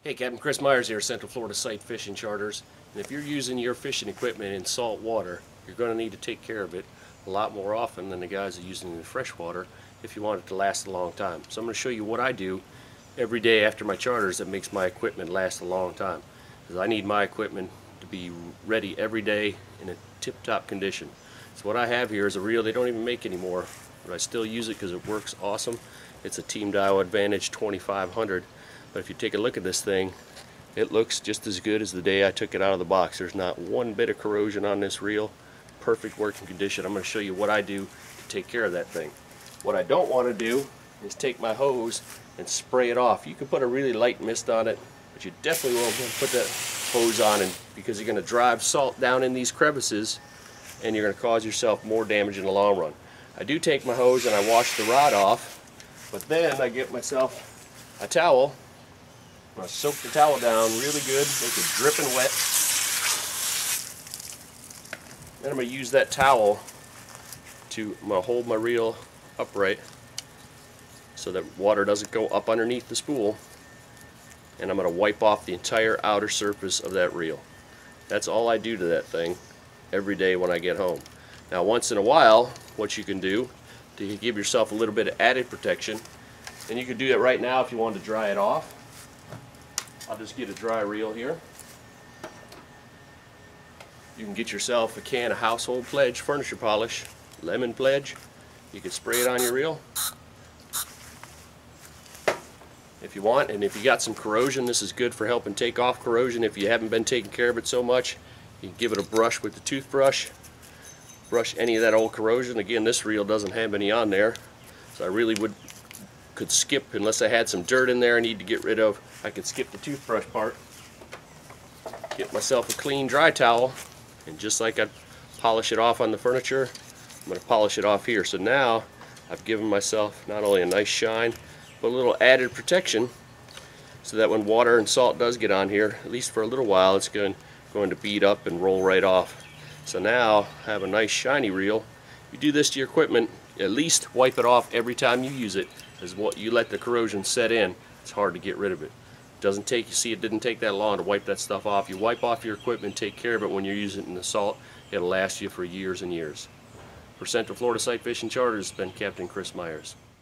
Hey, Captain Chris Myers here, Central Florida Sight Fishing Charters. And if you're using your fishing equipment in salt water, you're going to need to take care of it a lot more often than the guys that are using it in fresh water if you want it to last a long time. So I'm going to show you what I do every day after my charters that makes my equipment last a long time. Because I need my equipment to be ready every day in a tip-top condition. So what I have here is a reel they don't even make anymore, but I still use it because it works awesome. It's a Team Daiwa Advantage 2500. But if you take a look at this thing, it looks just as good as the day I took it out of the box. There's not one bit of corrosion on this reel. Perfect working condition. I'm going to show you what I do to take care of that thing. What I don't want to do is take my hose and spray it off. You can put a really light mist on it, but you definitely won't put that hose on because you're going to drive salt down in these crevices and you're going to cause yourself more damage in the long run. I do take my hose and I wash the rod off, but then I get myself a towel. I'm going to soak the towel down really good, make it dripping wet. Then I'm going to use that towel to hold my reel upright so that water doesn't go up underneath the spool. And I'm going to wipe off the entire outer surface of that reel. That's all I do to that thing every day when I get home. Now once in a while, what you can do to give yourself a little bit of added protection, and you can do that right now if you want to dry it off. I'll just get a dry reel here. You can get yourself a can of Household Pledge furniture polish, lemon pledge. You can spray it on your reel if you want, and if you got some corrosion, this is good for helping take off corrosion. If you haven't been taking care of it so much, you can give it a brush with the toothbrush, brush any of that old corrosion. Again, this reel doesn't have any on there, so I really could skip, unless I had some dirt in there I need to get rid of, I could skip the toothbrush part. Get myself a clean dry towel, and just like I polish it off on the furniture, I'm going to polish it off here. So now I've given myself not only a nice shine, but a little added protection so that when water and salt does get on here, at least for a little while, it's going to bead up and roll right off. So now I have a nice shiny reel. You do this to your equipment, at least wipe it off every time you use it, because what you let the corrosion set in, it's hard to get rid of it. Doesn't take, you see, it didn't take that long to wipe that stuff off. You wipe off your equipment, take care of it when you're using it in the salt, it'll last you for years and years. For Central Florida Sight Fishing Charters, it's been Captain Chris Myers.